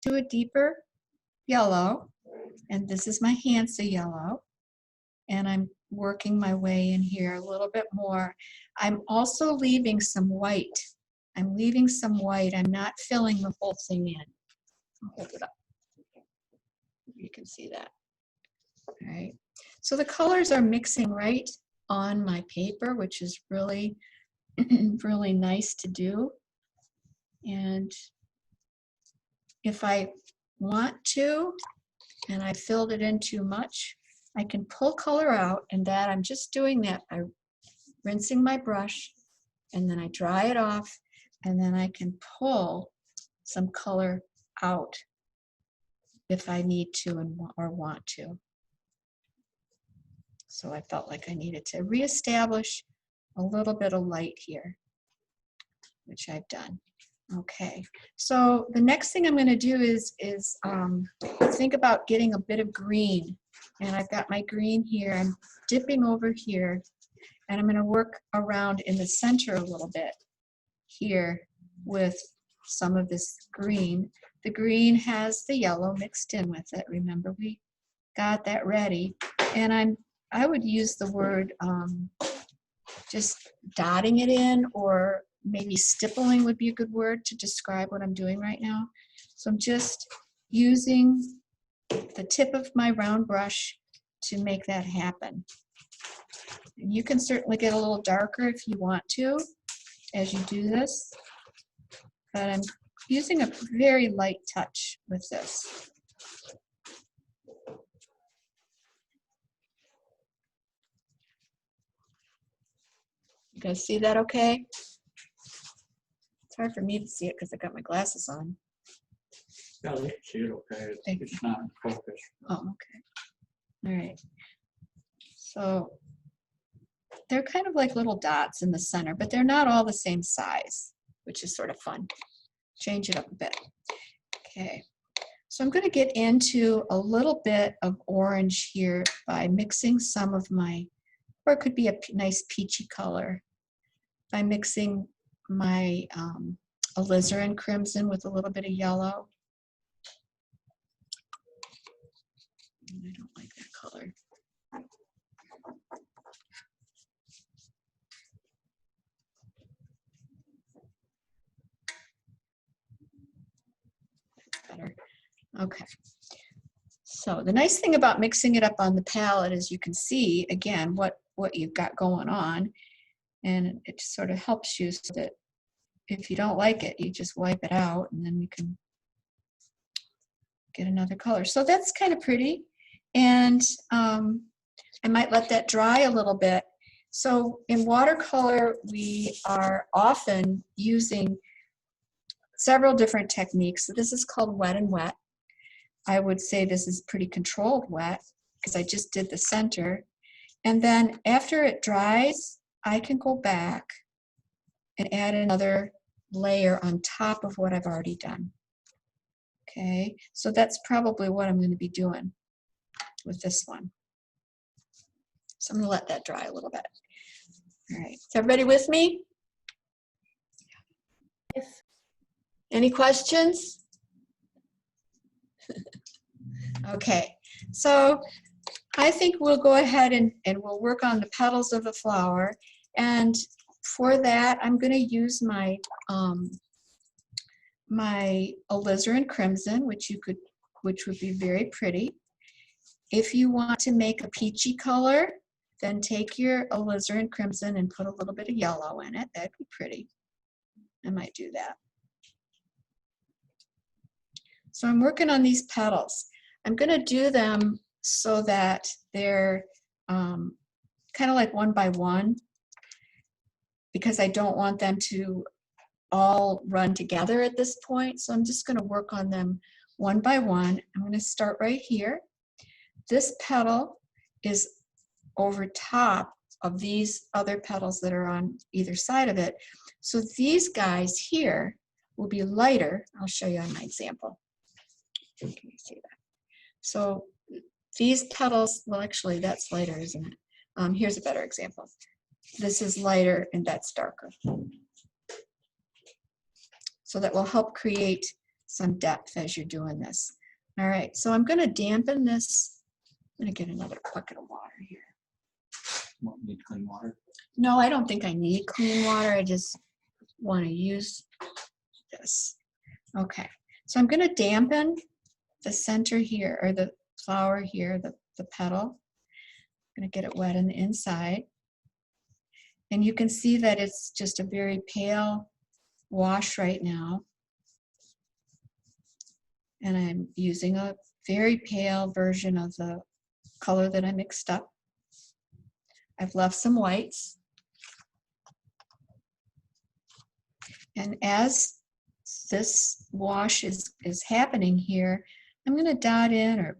to a deeper yellow, and this is my Hansa yellow, and I'm working my way in here a little bit more. I'm also leaving some white. I'm leaving some white. I'm not filling the whole thing in. I'll hold it up. You can see that. All right. So the colors are mixing right on my paper, which is really, really nice to do. And if I want to, and I filled it in too much, I can pull color out, and that I'm just doing that by rinsing my brush, and then I dry it off, and then I can pull some color out if I need to or want to. So I felt like I needed to reestablish a little bit of light here, which I've done. Okay, so the next thing I'm going to do is think about getting a bit of green. And I've got my green here. I'm dipping over here, and I'm going to work around in the center a little bit here with some of this green. The green has the yellow mixed in with it. Remember, we got that ready. And I would use the word just dotting it in, or maybe stippling would be a good word to describe what I'm doing right now. So I'm just using the tip of my round brush to make that happen. And you can certainly get a little darker if you want to as you do this, but I'm using a very light touch with this. You guys see that okay? It's hard for me to see it because I got my glasses on. Yeah, we can see it okay. It's not in focus. Oh, okay. All right. So they're kind of like little dots in the center, but they're not all the same size, which is sort of fun. Change it up a bit. Okay. So I'm going to get into a little bit of orange here by mixing some of my, or it could be a nice peachy color, by mixing my alizarin crimson with a little bit of yellow. I don't like that color. That's better. Okay. So the nice thing about mixing it up on the palette is you can see, again, what you've got going on. And it sort of helps you so that if you don't like it, you just wipe it out, and then you can get another color. So that's kind of pretty. And I might let that dry a little bit. So in watercolor, we are often using several different techniques. So this is called wet and wet. I would say this is pretty controlled wet because I just did the center. And then after it dries, I can go back and add another layer on top of what I've already done. Okay, so that's probably what I'm going to be doing with this one. So I'm going to let that dry a little bit. All right, is everybody with me? Any questions? Okay, so I think we'll go ahead and we'll work on the petals of the flower. And for that, I'm going to use my my alizarin crimson, which would be very pretty. If you want to make a peachy color, then take your alizarin crimson and put a little bit of yellow in it. That'd be pretty. I might do that. So I'm working on these petals. I'm going to do them so that they're kind of like one by one, because I don't want them to all run together at this point. So I'm just going to work on them one by one. I'm going to start right here. This petal is over top of these other petals that are on either side of it. So these guys here will be lighter. I'll show you on my example. Can you see that? So these petals, well, actually that's lighter, isn't it? Here's a better example. This is lighter and that's darker. So that will help create some depth as you're doing this. All right, so I'm going to dampen this. I'm going to get another bucket of water here. Won't need clean water. No, I don't think I need clean water. I just want to use this. Okay, so I'm going to dampen the center here, or the flower here, the petal. I'm going to get it wet on the inside. And you can see that it's just a very pale wash right now. And I'm using a very pale version of the color that I mixed up. I've left some whites. And as this wash is happening here, I'm going to dot in or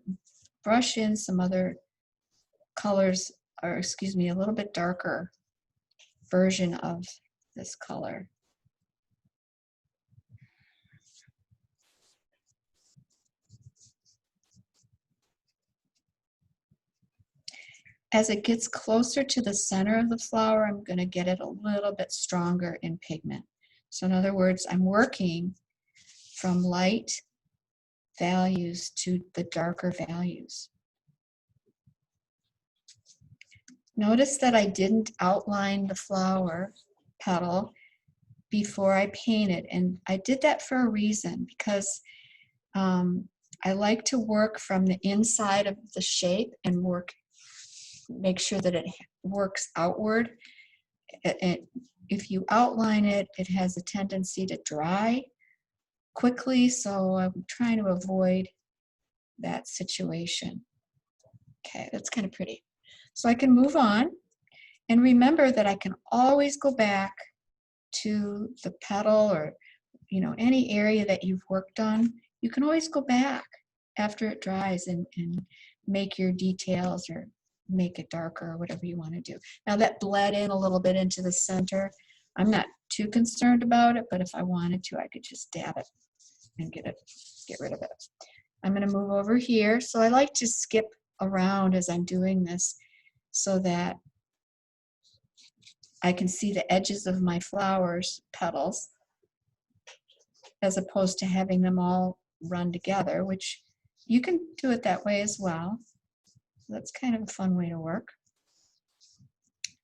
brush in some other colors, or excuse me, a little bit darker version of this color. As it gets closer to the center of the flower, I'm going to get it a little bit stronger in pigment. So in other words, I'm working from light values to the darker values. Notice that I didn't outline the flower petal before I painted, and I did that for a reason, because I like to work from the inside of the shape and make sure that it works outward. If you outline it, it has a tendency to dry quickly, so I'm trying to avoid that situation. Okay, that's kind of pretty. So I can move on, and remember that I can always go back to the petal, or any area that you've worked on. You can always go back after it dries and make your details or make it darker or whatever you want to do. Now that bled in a little bit into the center. I'm not too concerned about it, but if I wanted to, I could just dab it and get rid of it. I'm going to move over here. So I like to skip around as I'm doing this so that I can see the edges of my flowers petals, as opposed to having them all run together, which you can do it that way as well. That's kind of a fun way to work.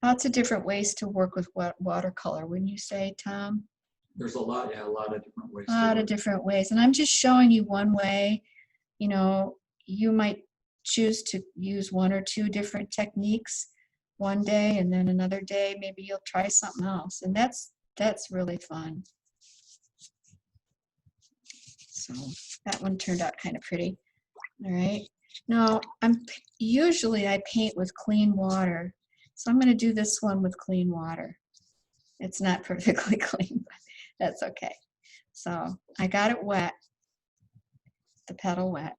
Lots of different ways to work with watercolor, wouldn't you say, Tom? There's a lot of different ways. A lot of different ways, and I'm just showing you one way. You might choose to use one or two different techniques one day, and then another day maybe you'll try something else, and that's really fun. So that one turned out kind of pretty. All right. Now usually I paint with clean water, so I'm going to do this one with clean water. It's not perfectly clean, but that's okay. So I got it wet, the petal wet,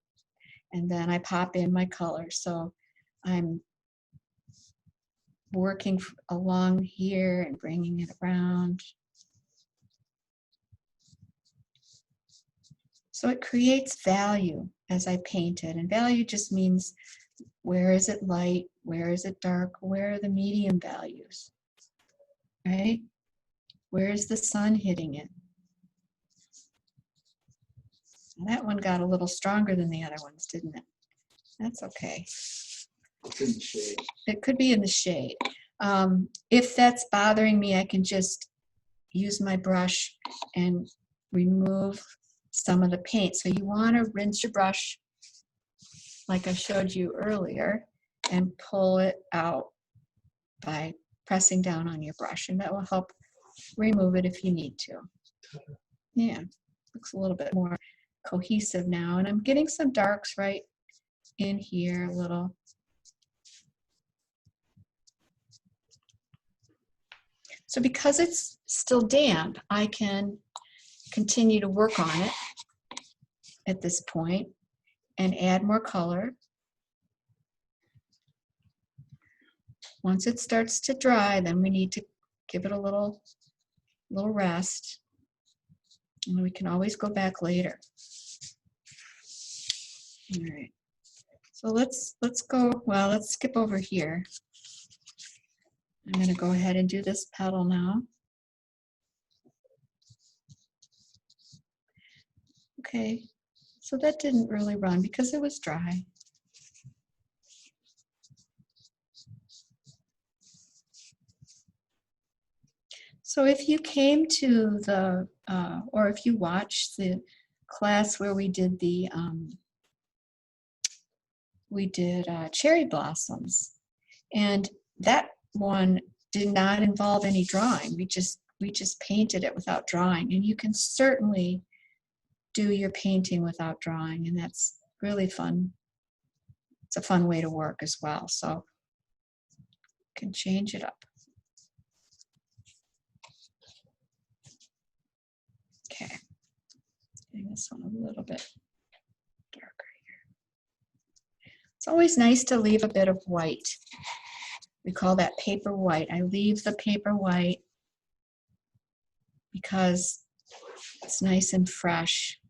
and then I pop in my color. So I'm working along here and bringing it around. So it creates value as I paint it, and value just means where is it light, where is it dark, where are the medium values, right? Where is the sun hitting it? That one got a little stronger than the other ones, didn't it? That's okay. It's in the shade. It could be in the shade. If that's bothering me, I can just use my brush and remove some of the paint. So you want to rinse your brush like I showed you earlier and pull it out by pressing down on your brush, and that will help remove it if you need to. Yeah, looks a little bit more cohesive now, and I'm getting some darks right in here a little. So because it's still damp, I can continue to work on it at this point and add more color. Once it starts to dry, then we need to give it a little rest, and we can always go back later. All right, so let's skip over here. I'm going to go ahead and do this petal now. Okay, so that didn't really run because it was dry. So if you came to the, or if you watched the class where we did the, cherry blossoms, and that one did not involve any drawing. We just painted it without drawing, and you can certainly do your painting without drawing, and that's really fun. It's a fun way to work as well, so you can change it up. Okay, getting this one a little bit darker here. It's always nice to leave a bit of white. We call that paper white. I leave the paper white because it's nice and fresh.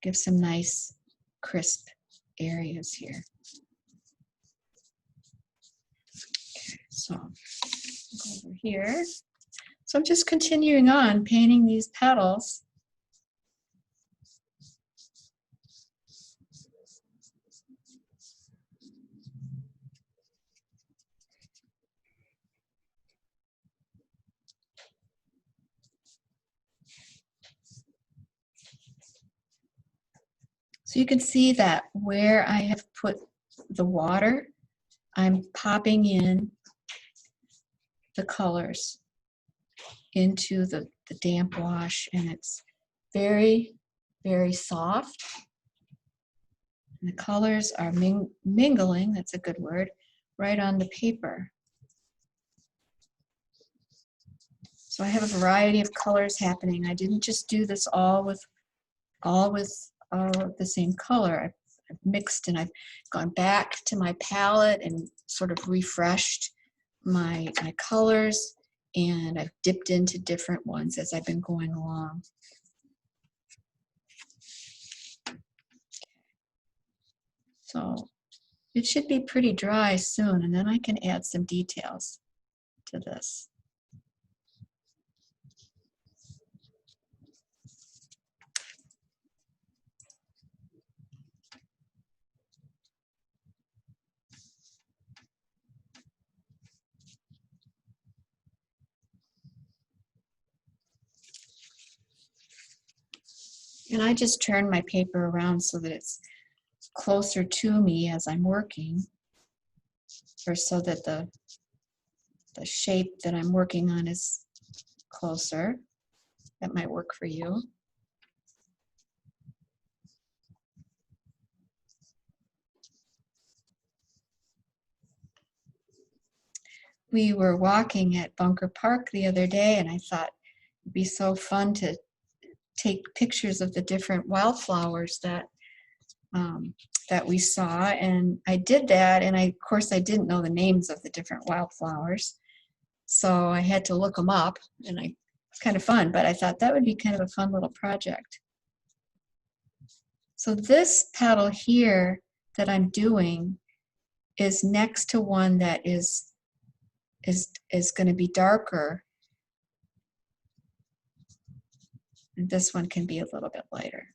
Gives some nice crisp areas here. Okay, so go over here. So I'm just continuing on painting these petals. So you can see that where I have put the water, I'm popping in the colors into the damp wash, and it's very, very soft. And the colors are mingling, that's a good word, right on the paper. So I have a variety of colors happening. I didn't just do this all with the same color. I've mixed, and I've gone back to my palette and sort of refreshed my colors, and I've dipped into different ones as I've been going along. So it should be pretty dry soon, and then I can add some details to this. And I just turn my paper around so that it's closer to me as I'm working, or so that the shape that I'm working on is closer. That might work for you. We were walking at Bunker Park the other day, and I thought it'd be so fun to take pictures of the different wildflowers that we saw, and I did that, and of course I didn't know the names of the different wildflowers, so I had to look them up, and it's kind of fun, but I thought that would be kind of a fun little project. So this petal here that I'm doing is next to one that is going to be darker. And this one can be a little bit lighter.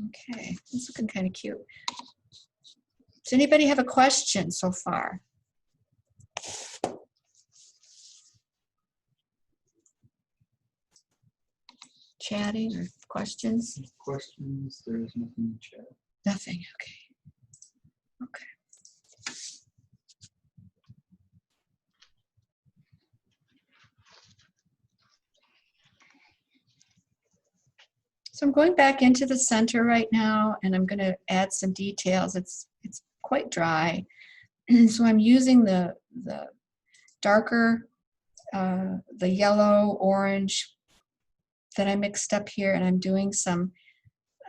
Okay, this is looking kind of cute. Does anybody have a question so far? Chatting or questions? Questions? There is nothing in chat. Nothing, okay. Okay. So I'm going back into the center right now, and I'm going to add some details. It's quite dry, so I'm using the darker, the yellow, orange that I mixed up here, and I'm doing some,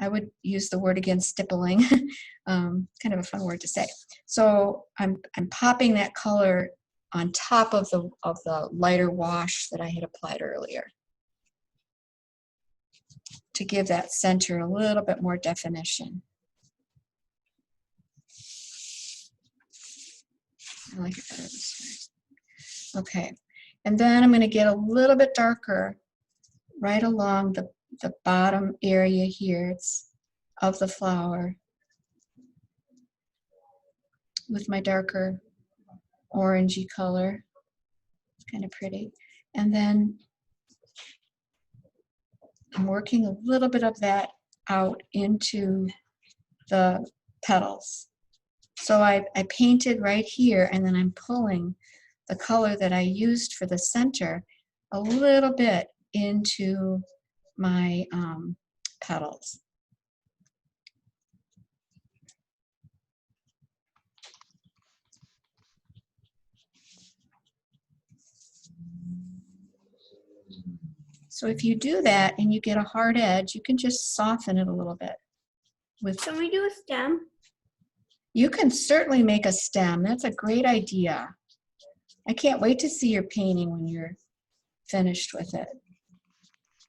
I would use the word again, stippling. Kind of a fun word to say. So I'm popping that color on top of the lighter wash that I had applied earlier, to give that center a little bit more definition. I like it better this way. Okay, and then I'm going to get a little bit darker right along the bottom area here of the flower with my darker orangey color. It's kind of pretty. And then I'm working a little bit of that out into the petals. So I painted right here, and then I'm pulling the color that I used for the center a little bit into my petals. So if you do that and you get a hard edge, you can just soften it a little bit. Can we do a stem? You can certainly make a stem. That's a great idea. I can't wait to see your painting when you're finished with it.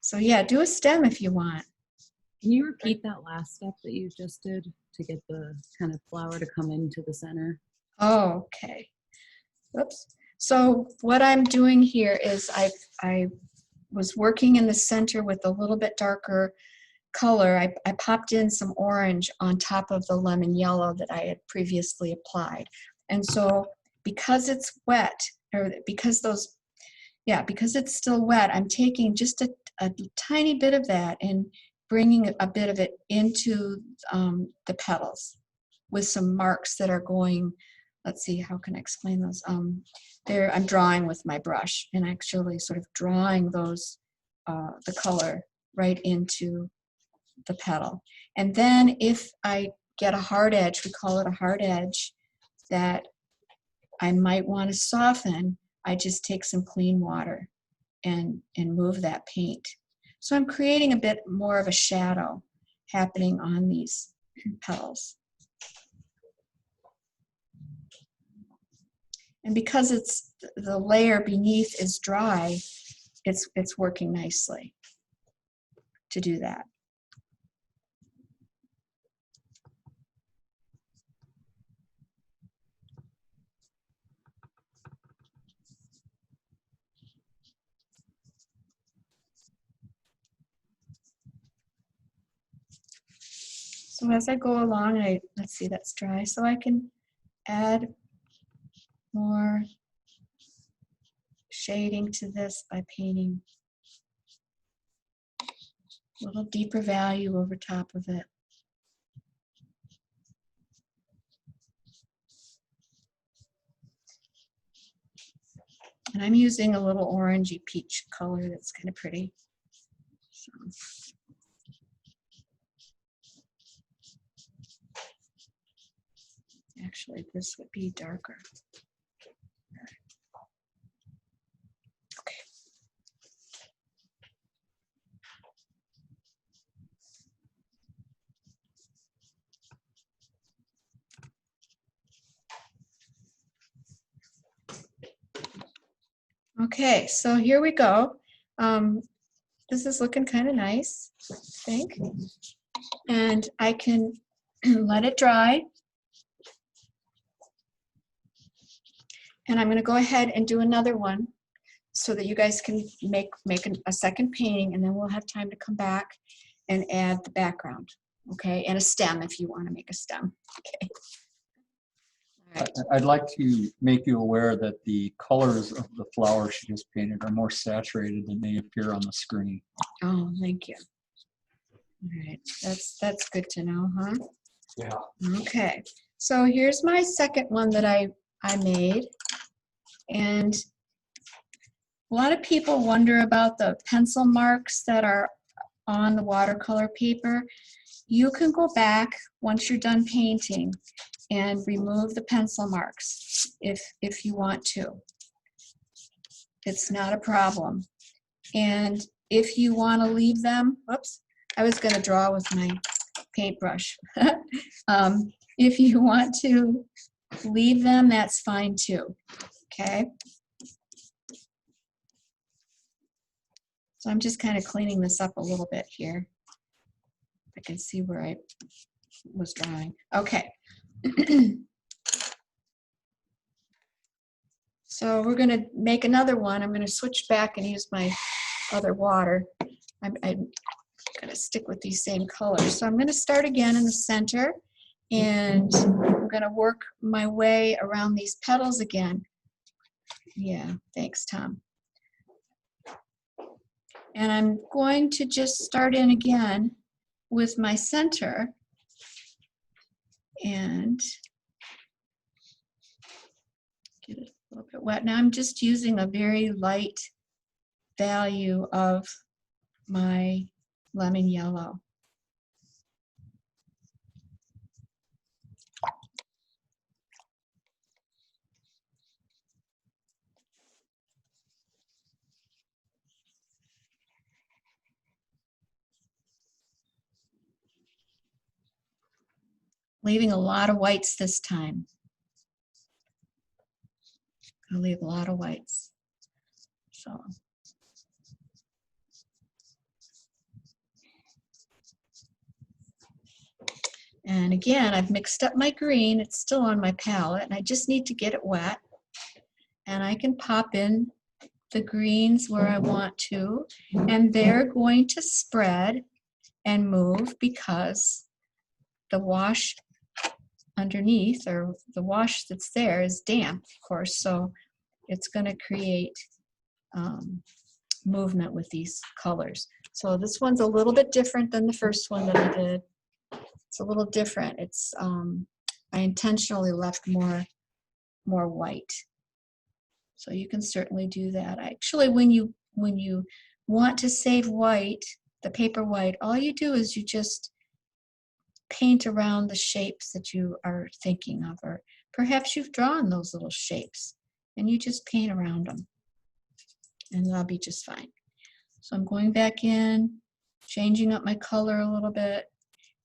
So yeah, do a stem if you want. Can you repeat that last step that you just did to get the kind of flower to come into the center? Oh, okay. Whoops. So what I'm doing here is I was working in the center with a little bit darker color. I popped in some orange on top of the lemon yellow that I had previously applied. And so because it's wet, or because it's still wet, I'm taking just a tiny bit of that and bringing a bit of it into the petals with some marks that are going, let's see, how can I explain those? I'm drawing with my brush and actually sort of drawing those, the color right into the petal. And then if I get a hard edge, we call it a hard edge, that I might want to soften, I just take some clean water and move that paint. So I'm creating a bit more of a shadow happening on these petals. And because it's the layer beneath is dry, it's working nicely to do that. So as I go along, let's see, that's dry, so I can add more shading to this by painting a little deeper value over top of it. And I'm using a little orangey peach color that's kind of pretty. So. Actually, this would be darker. Okay. Okay, so here we go. This is looking kind of nice, I think. And I can let it dry. And I'm going to go ahead and do another one so that you guys can make a second painting, and then we'll have time to come back and add the background, okay? And a stem if you want to make a stem, okay? All right. I'd like to make you aware that the colors of the flowers she just painted are more saturated than they appear on the screen. Oh, thank you. All right, that's good to know, huh? Yeah. Okay, so here's my second one that I made. And a lot of people wonder about the pencil marks that are on the watercolor paper. You can go back once you're done painting and remove the pencil marks if you want to. It's not a problem. And if you want to leave them, whoops, I was going to draw with my paintbrush. If you want to leave them, that's fine too, okay? So I'm just kind of cleaning this up a little bit here. I can see where I was drawing. Okay. So we're gonna make another one. I'm gonna switch back and use my other water. I'm gonna stick with these same colors. So I'm gonna start again in the center, and I'm gonna work my way around these petals again. Yeah, thanks, Tom. And I'm going to just start in again with my center and get it a little bit wet. Now I'm just using a very light value of my lemon yellow. Leaving a lot of whites this time. I'll leave a lot of whites. So. And again, I've mixed up my green. It's still on my palette, and I just need to get it wet. And I can pop in the greens where I want to, and they're going to spread and move because the wash underneath, or the wash that's there, is damp, of course, so it's going to create movement with these colors. So this one's a little bit different than the first one that I did. It's a little different. It's I intentionally left more white. So you can certainly do that. Actually, when you want to save white, the paper white, all you do is you just paint around the shapes that you are thinking of, or perhaps you've drawn those little shapes and you just paint around them, and that'll be just fine. So I'm going back in, changing up my color a little bit,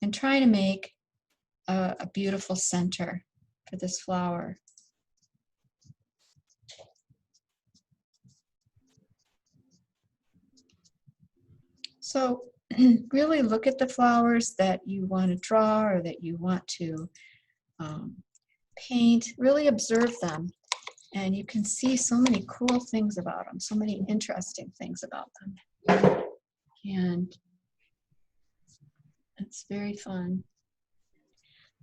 and trying to make a beautiful center for this flower. So really look at the flowers that you want to draw or that you want to paint. Really observe them, and you can see so many cool things about them, so many interesting things about them. And it's very fun.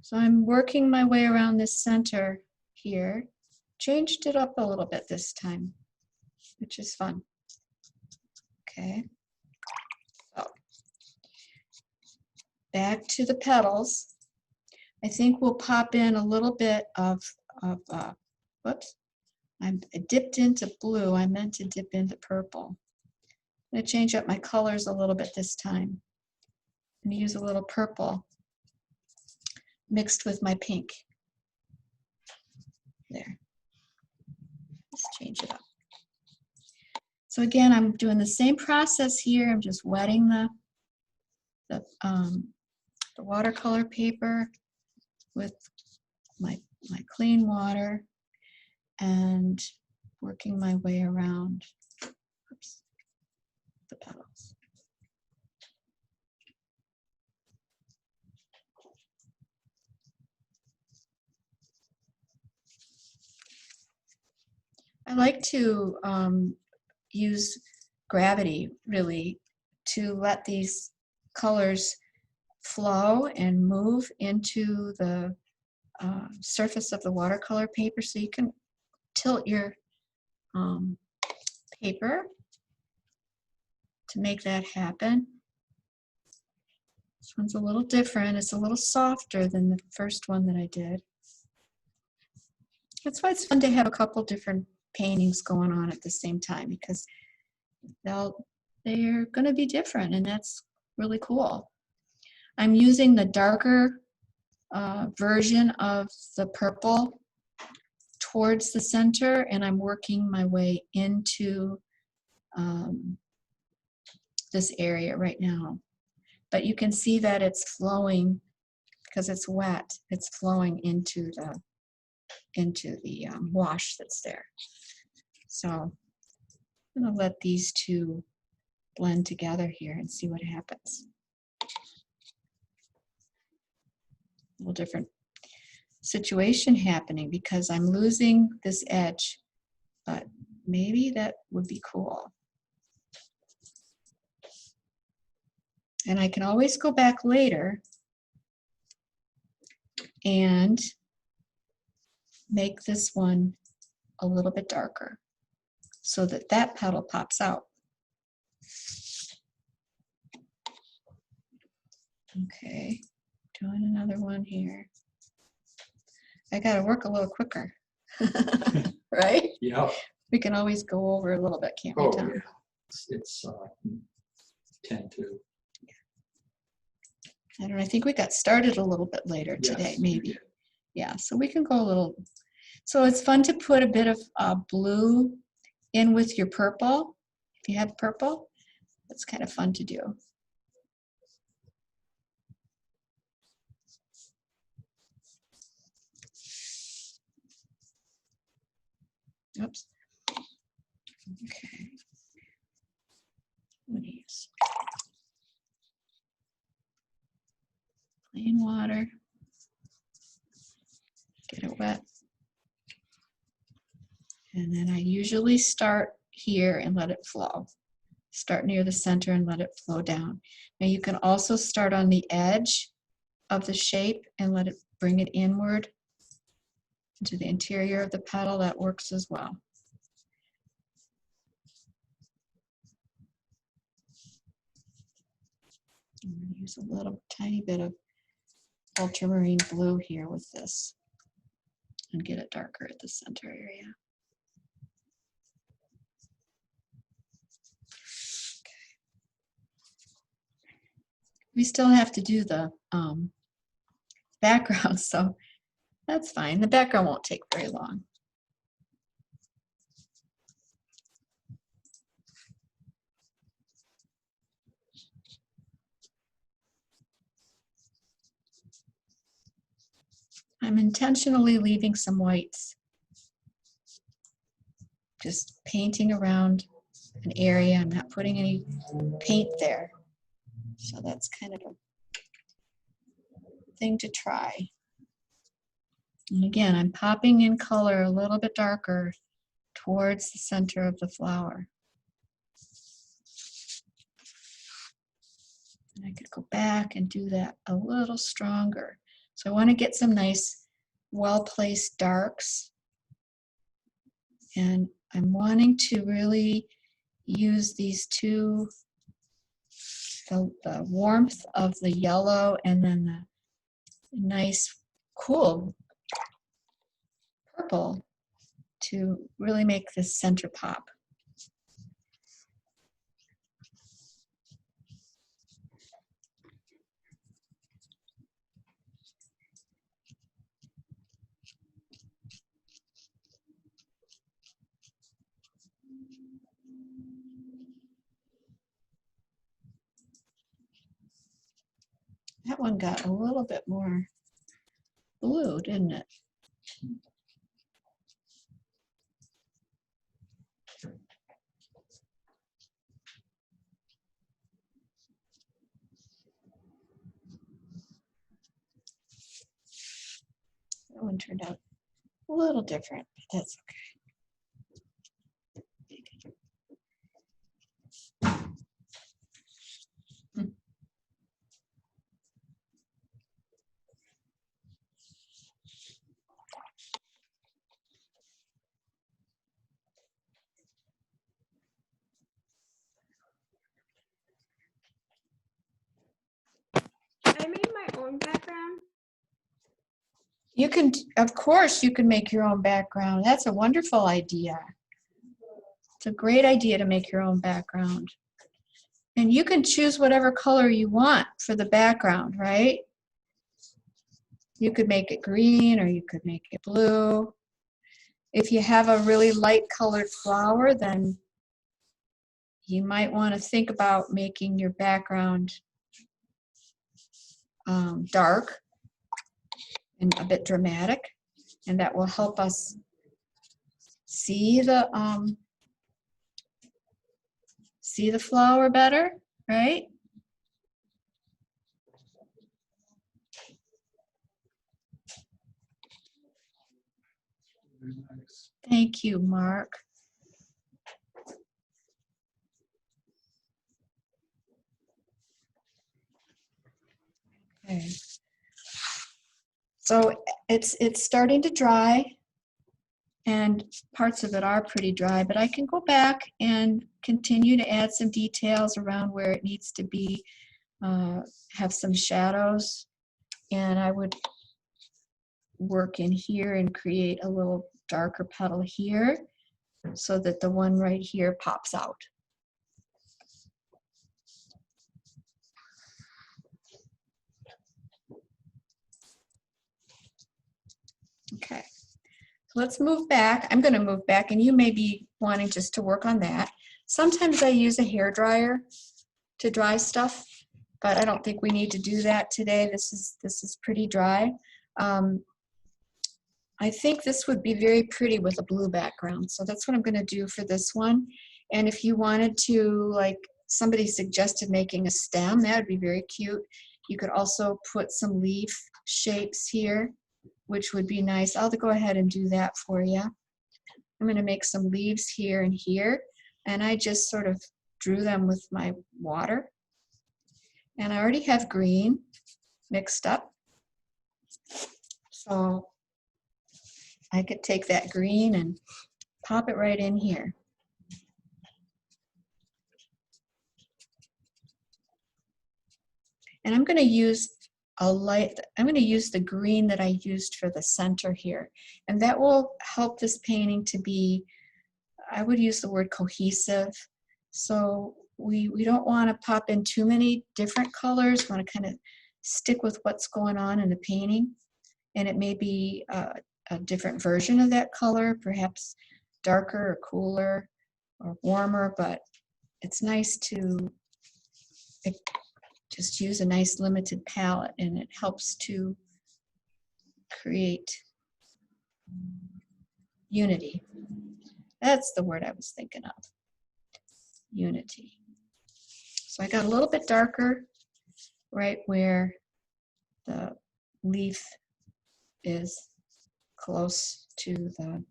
So I'm working my way around this center here. Changed it up a little bit this time, which is fun. Okay. So back to the petals. I think we'll pop in a little bit of whoops, I dipped into blue. I meant to dip into purple. I'm going to change up my colors a little bit this time. I'm going to use a little purple mixed with my pink. There. Let's change it up. So again, I'm doing the same process here. I'm just wetting the watercolor paper with my clean water and working my way around the petals. I like to use gravity, really, to let these colors flow and move into the surface of the watercolor paper, so you can tilt your paper to make that happen. This one's a little different. It's a little softer than the first one that I did. That's why it's fun to have a couple different paintings going on at the same time, because they're going to be different, and that's really cool. I'm using the darker version of the purple towards the center, and I'm working my way into this area right now. But you can see that it's flowing because it's wet. It's flowing into the wash that's there. So I'm going to let these two blend together here and see what happens. A little different situation happening because I'm losing this edge but maybe that would be cool. And I can always go back later and make this one a little bit darker so that that petal pops out. Okay, doing another one here. I gotta work a little quicker, right? Yeah. We can always go over a little bit, can't we, Oh, Tom? yeah. It's 10 to. I don't know, I think we got started a little bit later today, Yes, you maybe. did. Yeah, so we can go a little. So it's fun to put a bit of blue in with your purple. If you have purple, that's kind of fun to do. Oops. Okay. What do you use? Plain water. Get it wet. And then I usually start here and let it flow. Start near the center and let it flow down. Now you can also start on the edge of the shape and let it bring it inward into the interior of the petal. That works as well. I'm going to use a little tiny bit of ultramarine blue here with this and get it darker at the center area. We still have to do the background, so that's fine. The background won't take very long. I'm intentionally leaving some whites, just painting around an area. I'm not putting any paint there. So that's kind of a thing to try. And again, I'm popping in color a little bit darker towards the center of the flower. And I could go back and do that a little stronger. So I want to get some nice, well-placed darks. And I'm wanting to really use these two, the warmth of the yellow and then the nice, cool purple to really make this center pop. That one got a little bit more blue, didn't it? That one turned out a little different, but that's okay. I made my own background. You can, of course, you can make your own background. That's a wonderful idea. It's a great idea to make your own background. And you can choose whatever color you want for the background, right? You could make it green or you could make it blue. If you have a really light colored flower, then you might want to think about making your background dark and a bit dramatic, and that will help us see the flower better, right? Very nice. Thank you, Mark. Okay. So it's starting to dry, and parts of it are pretty dry, but I can go back and continue to add some details around where it needs to be, have some shadows, and I would work in here and create a little darker petal here so that the one right here pops out. Okay, so let's move back. I'm going to move back, and you may be wanting just to work on that. Sometimes I use a hair dryer to dry stuff, but I don't think we need to do that today. This is pretty dry. I think this would be very pretty with a blue background, so that's what I'm going to do for this one. And if you wanted to, like somebody suggested making a stem, that would be very cute. You could also put some leaf shapes here, which would be nice. I'll go ahead and do that for you. I'm going to make some leaves here and here, and I just sort of drew them with my water. And I already have green mixed up, so I could take that green and pop it right in here. And I'm going to use I'm going to use the green that I used for the center here. And that will help this painting to be, I would use the word cohesive. So we don't want to pop in too many different colors. We want to kind of stick with what's going on in the painting. And it may be a different version of that color, perhaps darker or cooler or warmer, but it's nice to just use a nice limited palette, and it helps to create unity. That's the word I was thinking of, unity. So I got a little bit darker right where the leaf is close to the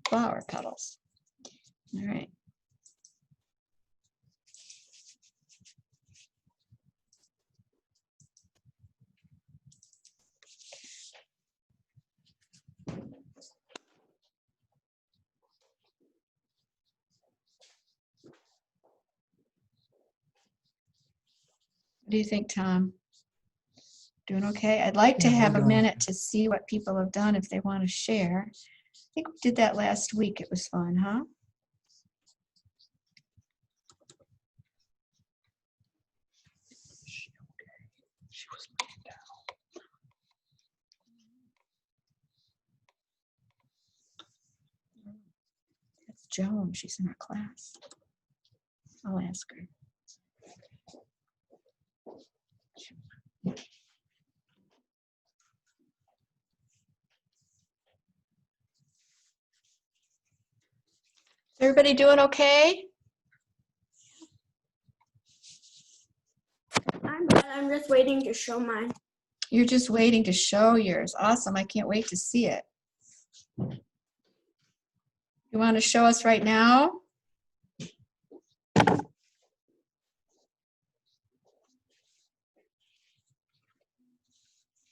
flower petals. All right. What do you think, Tom? Doing okay? I'd like to Yeah, have we're a doing minute to see what people have done if they want to share. I think we did that last week. It was fun, huh? She was laying down. That's Joan. She's in our class. I'll ask her. Everybody doing okay? I'm good. I'm just waiting to show mine. You're just waiting to show yours. Awesome. I can't wait to see it. You want to show us right now?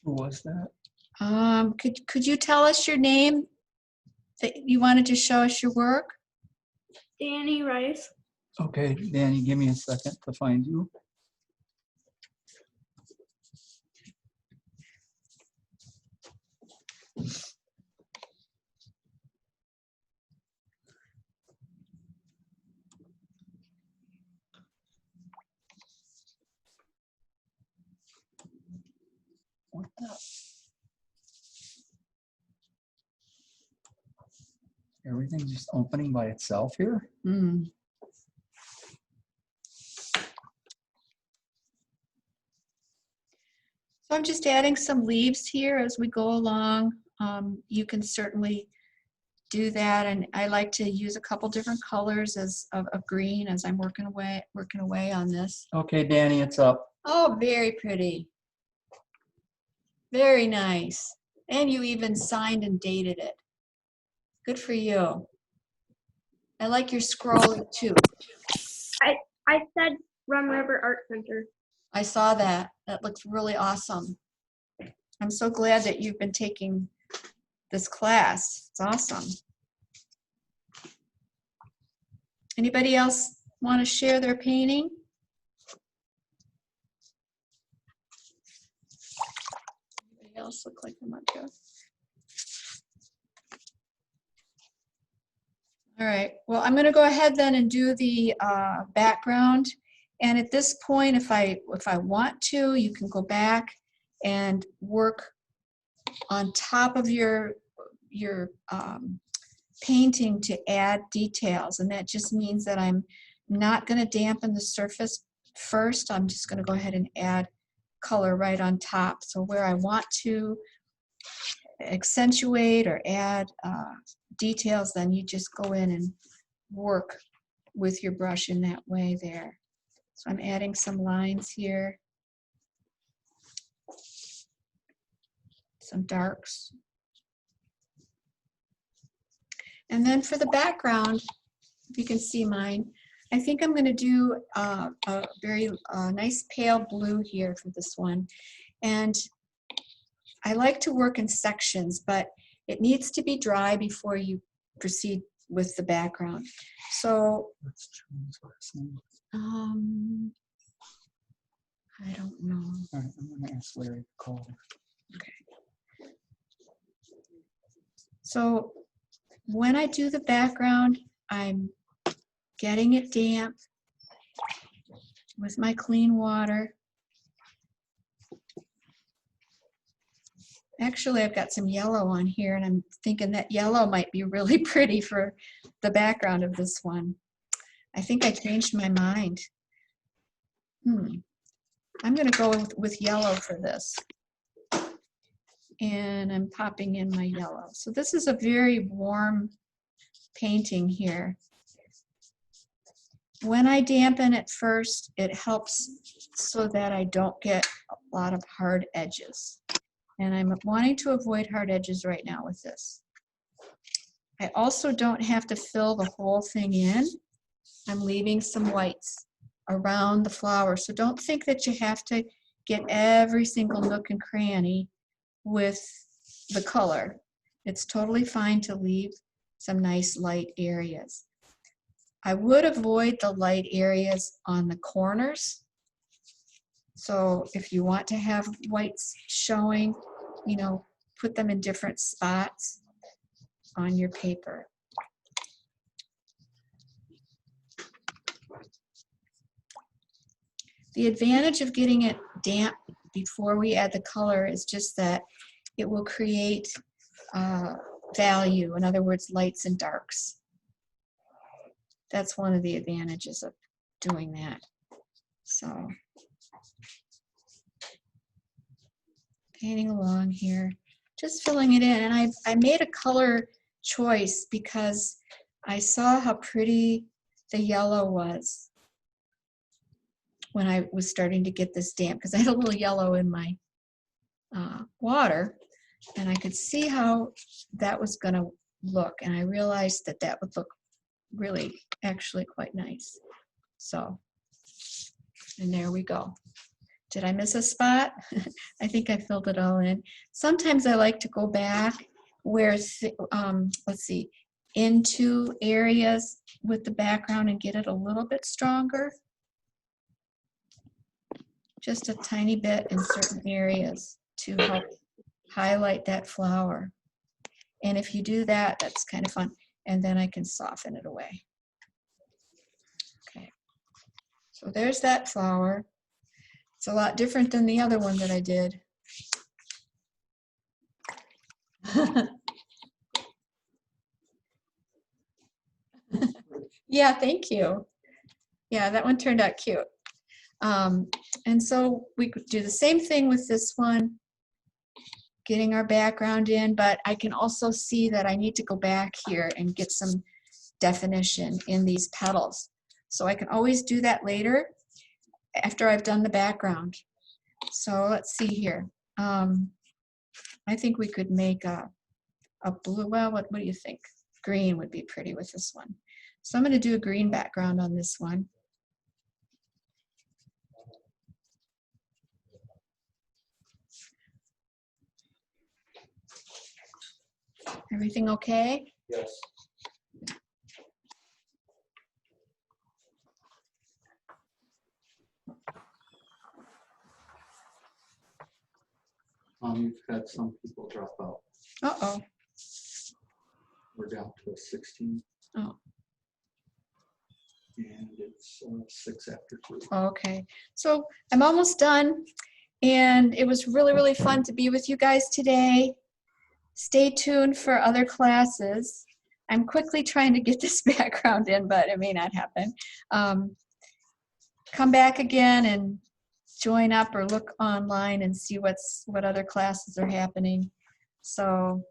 Who was that? Could you tell us your name that you wanted to show us your work? Danny Rice. Okay, Danny, give me a second to find you. What the? Everything's just opening by itself here? Hmm. So I'm just adding some leaves here as we go along. You can certainly do that, and I like to use a couple different colors of green as I'm working away on this. Okay, Danny, it's up. Oh, very pretty. Very nice. And you even signed and dated it. Good for you. I like your scrolling too. I said Rum River Art Center. I saw that. That looks really awesome. I'm so glad that you've been taking this class. It's awesome. Anybody else want to share their painting? Anybody else look like they want to? All right, well, I'm going to go ahead then and do the background. And at this point, if I want to, you can go back and work on top of your painting to add details. And that just means that I'm not going to dampen the surface first. I'm just going to go ahead and add color right on top. So where I want to accentuate or add details, then you just go in and work with your brush in that way there. So I'm adding some lines here, some darks. And then for the background, if you can see mine, I think I'm going to do a very nice pale blue here for this one. And I like to work in sections, but it needs to be dry before you proceed with the background. So I don't know. All right, I'm going to ask Larry to call. Okay. So when I do the background, I'm getting it damp with my clean water. Actually, I've got some yellow on here, and I'm thinking that yellow might be really pretty for the background of this one. I think I changed my mind. I'm going to go with yellow for this. And I'm popping in my yellow. So this is a very warm painting here. When I dampen it first, it helps so that I don't get a lot of hard edges. And I'm wanting to avoid hard edges right now with this. I also don't have to fill the whole thing in. I'm leaving some whites around the flower. So don't think that you have to get every single nook and cranny with the color. It's totally fine to leave some nice light areas. I would avoid the light areas on the corners. So if you want to have whites showing, you know, put them in different spots on your paper. The advantage of getting it damp before we add the color is just that it will create value. In other words, lights and darks. That's one of the advantages of doing that. So, painting along here, just filling it in. And I made a color choice because I saw how pretty the yellow was when I was starting to get this damp, because I had a little yellow in my water, and I could see how that was going to look, and I realized that that would look really actually quite nice. So, and there we go. Did I miss a spot? I think I filled it all in. Sometimes I like to go back where, let's see, into areas with the background and get it a little bit stronger. Just a tiny bit in certain areas to help highlight that flower. And if you do that, that's kind of fun. And then I can soften it away. Okay, so there's that flower. It's a lot different than the other one that I did. Yeah, thank you. Yeah, that one turned out cute. And so we could do the same thing with this one, getting our background in, but I can also see that I need to go back here and get some definition in these petals. So I can always do that later after I've done the background. So let's see here. I think we could make a blue, well, what do you think? Green would be pretty with this one. So I'm going to do a green background on this one. Everything okay? Yes. You've had some people drop out. Uh-oh. We're down to a 16. Oh. And it's 6 after 3. Okay, so I'm almost done, and it was really, really fun to be with you guys today. Stay tuned for other classes. I'm quickly trying to get this background in, but it may not happen. Come back again and join up or look online and see what other classes are happening. So,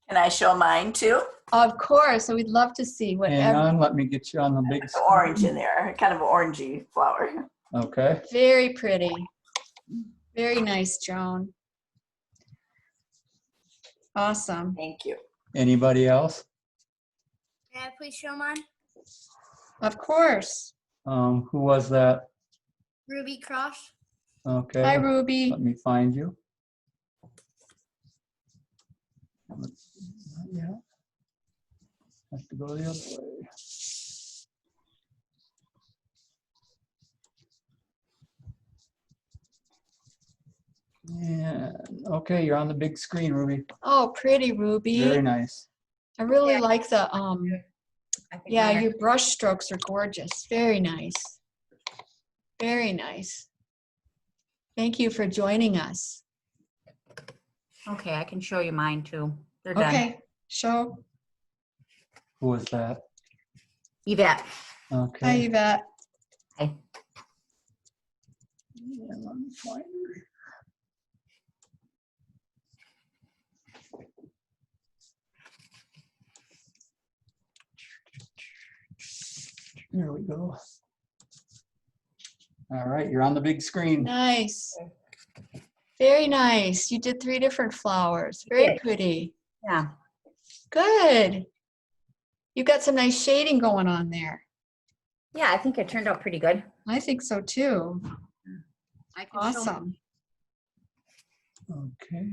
Can I show mine too? of course, so we'd love to see Hang whatever. on, let me get you on the big The screen. orange in there, kind of orangey flower. Okay. Very pretty. Very nice, Joan. Awesome. Thank you. Anybody else? May I please show mine? Of course. Who was that? Ruby Cross. Okay. Hi, Ruby. Let me find you. Yeah. Have to go the other way. And okay, you're on the big screen, Ruby. Oh, pretty, Ruby. Very nice. I really Yeah. like the, I think yeah, mine are- your brush strokes are gorgeous. Very nice. Very nice. Thank you for joining us. Okay, I can show you mine too. They're done. Okay, show. Who was that? Yvette. Hi, Okay. Yvette. Hi. Yeah, let me find her. There we go. All right, you're on the big screen. Nice. Very nice. You did 3 different flowers. Very did. pretty. Yeah. Good. You got some nice shading going on there. Yeah, I think it turned out pretty good. I think so too. I can show Awesome. Okay.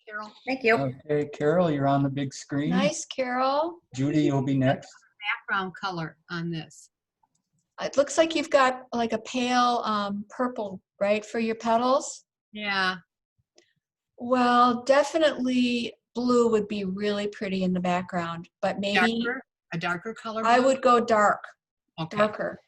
Carol Thank you. Okay, Carol, you're on the big screen. Nice, Carol. Judy, you'll be next. background color on this. It looks like you've got like a pale purple, right, for your petals? Yeah. Well, definitely blue would be really pretty in the background, but maybe A darker color. I blue? would go dark, Okay. darker,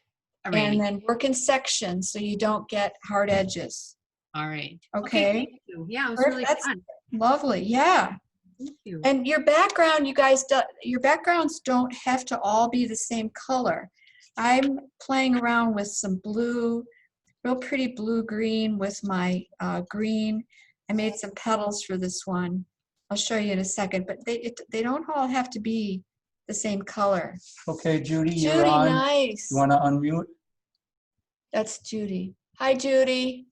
Alrighty. and then work in sections so you don't get hard edges. All right. Okay. Thank you. Yeah, it was Perfect. really That's- fun. Lovely, yeah. Thank you. And your background, you guys, your backgrounds don't have to all be the same color. I'm playing around with some blue, real pretty blue-green with my green. I made some petals for this one. I'll show you in a second, but they don't all have to be the same color. Okay, Judy, you're Judy, on. nice. You want to unmute? That's Judy. Hi, Judy.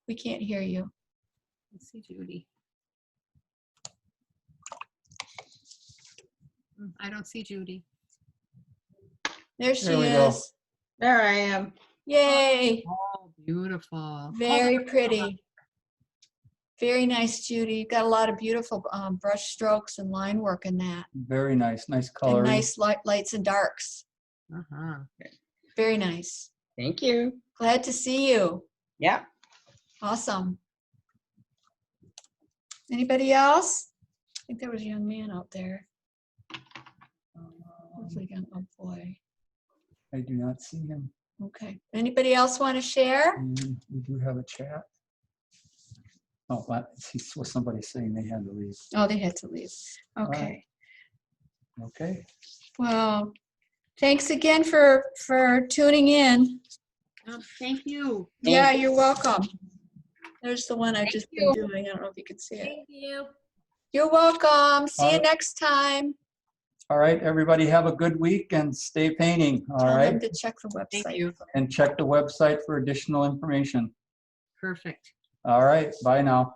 We can't hear you. Let's see, Judy. I don't see Judy. There she There we go. is. There I am. Yay. Oh, beautiful. Very Oh, pretty. Very nice, Judy. You've got a lot of beautiful brush strokes and line work in that. Very nice. Nice And color. nice lights and darks. Uh-huh. Very nice. Thank you. Glad to see you. Yeah. Awesome. Anybody else? I think there was a young man out there. Hopefully, oh boy. I do not see him. Okay. Anybody else want to share? And we do have a chat. Oh, was somebody saying they had to leave. Oh, they had to leave. Okay. Okay. Well, thanks again for tuning in. Oh, thank you. Yeah, you're welcome. There's the one I've Thank just you. been doing. I don't know if you can see it. Thank you. You're welcome. See you Alright. next time. All right, everybody have a good week and stay painting. All Tell them right. to check the Thank website. you. And check the website for additional information. Perfect. All right. Bye now.